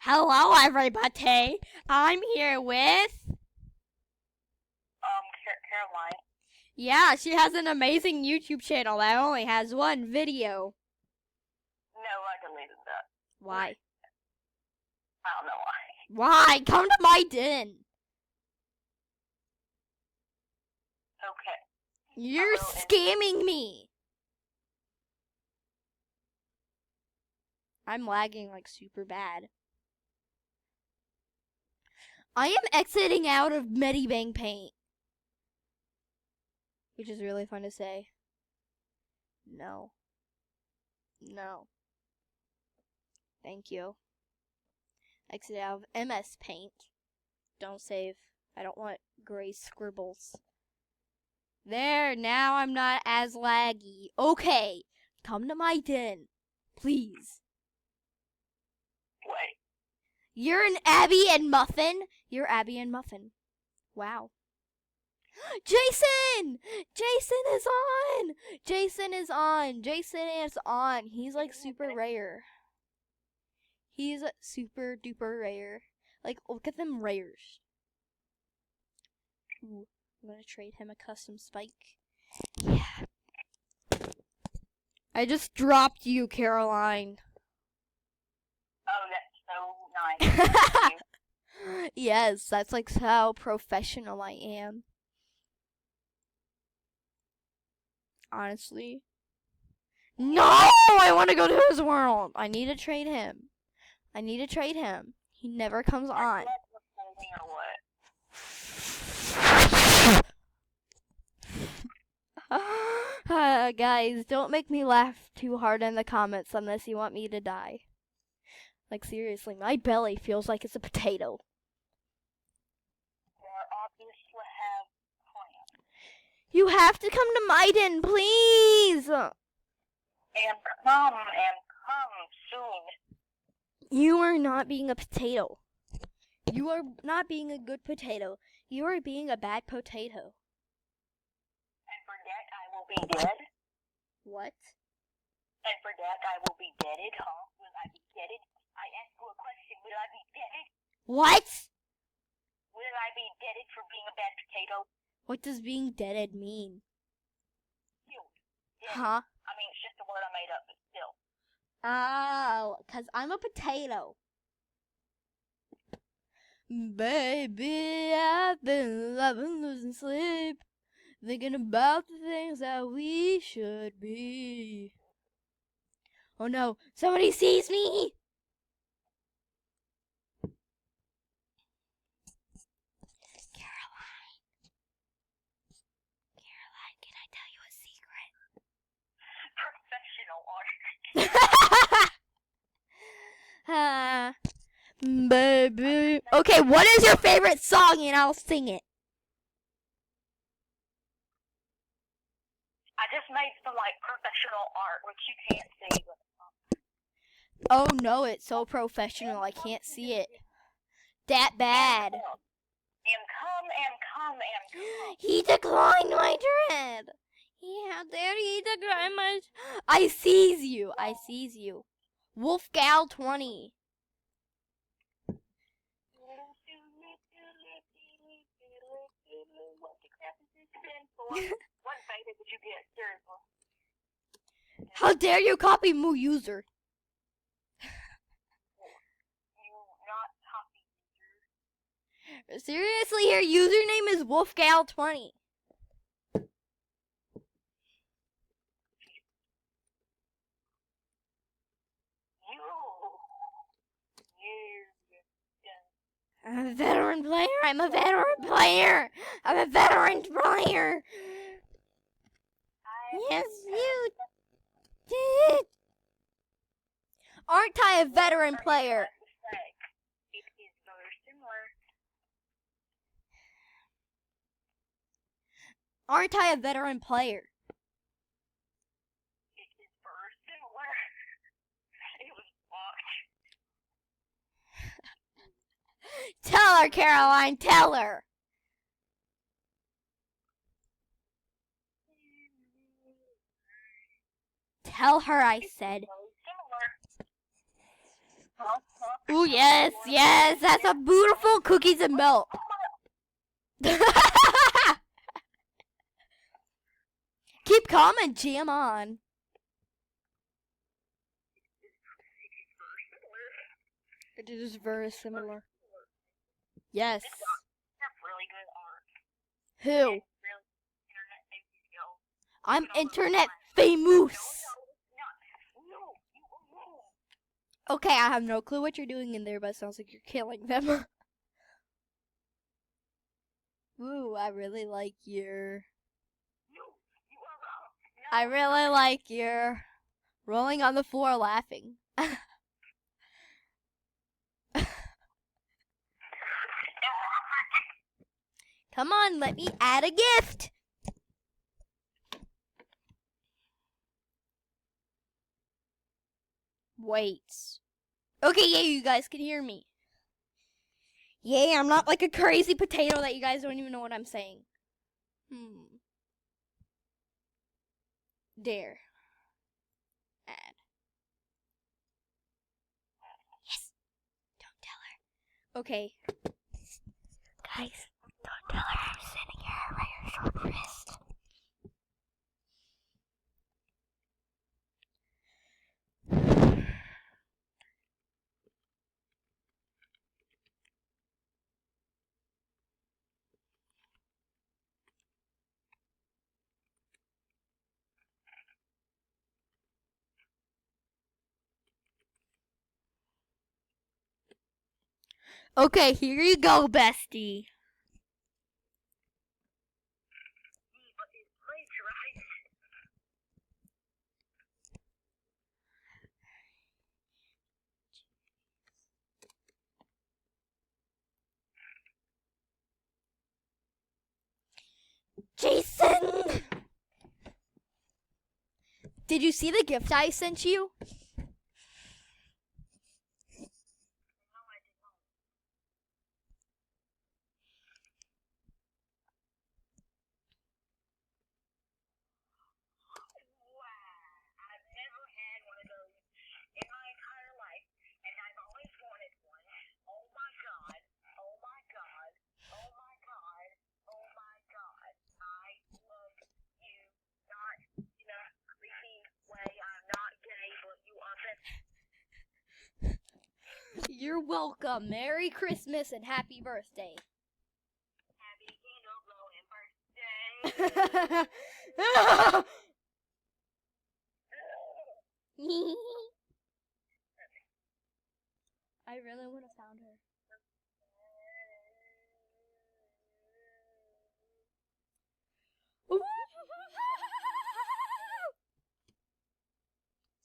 Hello, everybody. I'm here with. Caroline. Yeah, she has an amazing YouTube channel that only has one video. No, I deleted that. Why? I don't know why. Why? Come to my den. Okay. You're scamming me. I'm lagging like super bad. I am exiting out of Medibang Paint. Which is really fun to say. No. No. Thank you. Exit out of MS Paint. Don't save. I don't want gray scribbles. There, now I'm not as laggy. Okay, come to my den, please. Wait. You're an Abby and Muffin? You're Abby and Muffin. Wow. Jason! Jason is on! Jason is on! Jason is on! He's like super rare. He's super duper rare. Like, look at them rares. Ooh, I'm gonna trade him a custom spike. Yeah. I just dropped you, Caroline. Oh, that's so nice. Thank you. Yes, that's like how professional I am. Honestly. No! I want to go to his world. I need to trade him. He never comes on. Guys, don't make me laugh too hard in the comments unless you want me to die. Like, seriously, my belly feels like it's a potato. You have to come to my den, please! And come soon. You are not being a potato. You are not being a good potato. You are being a bad potato. And for that, I will be dead. What? And for that, I will be deaded, huh? Will I be deaded? I asked you a question. Will I be deaded? What? Will I be deaded for being a bad potato? What does being deaded mean? Killed. Dead. Huh? I mean, it's just a word I made up, but still. Oh, 'cause I'm a potato. Baby, I've been losing sleep, thinking about the things that we should be. Oh no, somebody sees me! Caroline, can I tell you a secret? Baby. Okay, what is your favorite song and I'll sing it? I just made some like professional art, which you can't see. Oh no, it's so professional, I can't see it. That bad. And come. He declined my dread. How dare he decline my... I seize you. Wolfgal 20. What beta did you get? Seriously. How dare you copy Moo User? You not copy user. Seriously, your username is Wolfgal 20. I'm a veteran player. Yes, you did. Aren't I a veteran player? It is very similar. Aren't I a veteran player? It is very similar. It was blocked. Tell her, Caroline, tell her. Tell her, I said. Ooh, yes, yes, that's a beautiful cookies and milk. Keep calm and jam on. It is very similar. Yes. That's really good art. Who? Really internet famous, yo. I'm internet famous. No. Okay, I have no clue what you're doing in there, but it sounds like you're killing them. Ooh, I really like your... No, you are wrong. I really like your rolling on the floor laughing. Come on, let me add a gift. Wait. Okay, yeah, you guys can hear me. Yeah, I'm not like a crazy potato that you guys don't even know what I'm saying. There. Add. Yes. Don't tell her. Okay. Guys, don't tell her I'm sending her a rare short wrist. Okay, here you go, bestie. But it's great, right? Jason! Did you see the gift I sent you? I've never had one of those in my entire life, and I've always wanted one. Oh my god. Oh my god. Oh my god. Oh my god. I love you. Not in a creepy way. I'm not gay, but you are best. You're welcome. Merry Christmas and happy birthday. Happy candle blowing birthday. I really would have found her.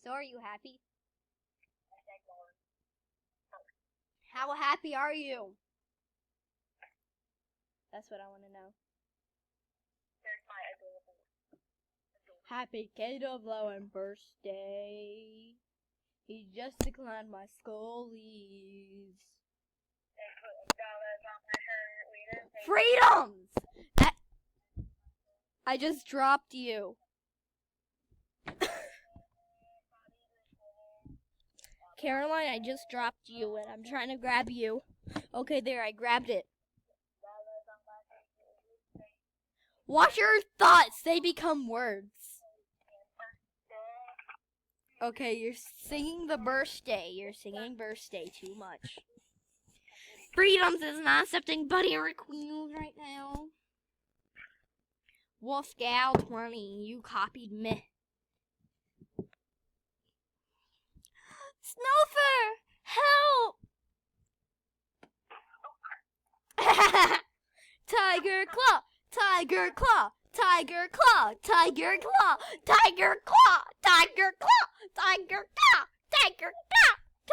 So are you happy? How happy are you? That's what I want to know. There's my adorable. Happy candle blowing birthday. He just declined my school leaves. They put dollars on my shirt. We didn't say Freedoms! That I just dropped you. Caroline, I just dropped you and I'm trying to grab you. Okay, there, I grabbed it. Watch your thoughts, they become words. Okay, you're singing the birthday. You're singing birthday too much. Freedoms is not accepting Buddy requests right now. Wolf Gal 20, you copied me. Snowfur, help! Tiger Claw, Tiger Claw, Tiger Claw, Tiger Claw, Tiger Claw, Tiger Claw, Tiger Claw, Tiger Claw,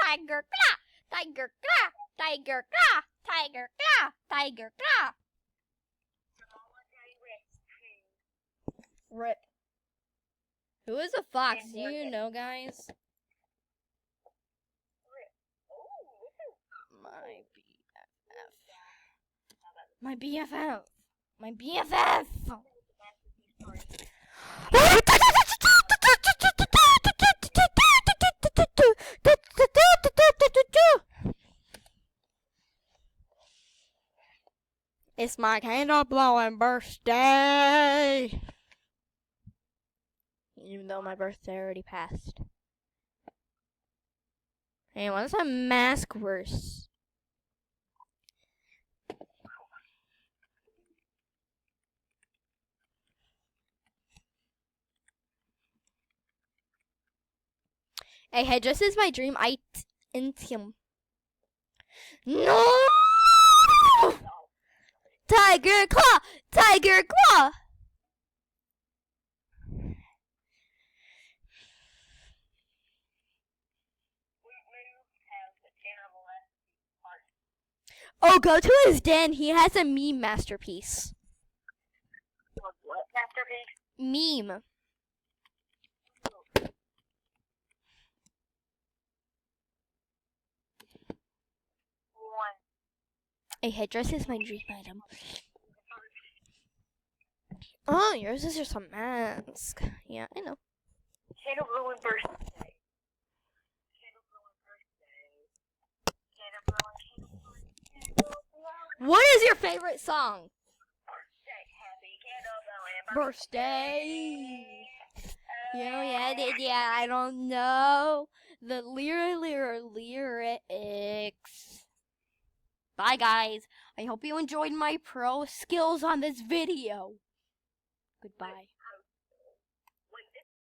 Tiger Claw, Tiger Claw, Tiger Claw, Tiger Claw, Tiger Claw. Rip. Who is a fox? Do you know, guys? My BFF. My BFF. It's my candle blowing birthday. Even though my birthday already passed. Hey, what's a mask worse? Hey, just is my dream item. No! Tiger Claw! Tiger Claw! Oh, go to his den. He has a meme masterpiece. What masterpiece? Meme. A headdress is my dream item. Oh, yours is just a mask. Yeah, I know. Candle blowing birthday. Candle blowing birthday. Candle blowing. What is your favorite song? Happy candle blowing Birthday. Yeah, I don't know the lyrics. Bye, guys. I hope you enjoyed my pro skills on this video. Goodbye.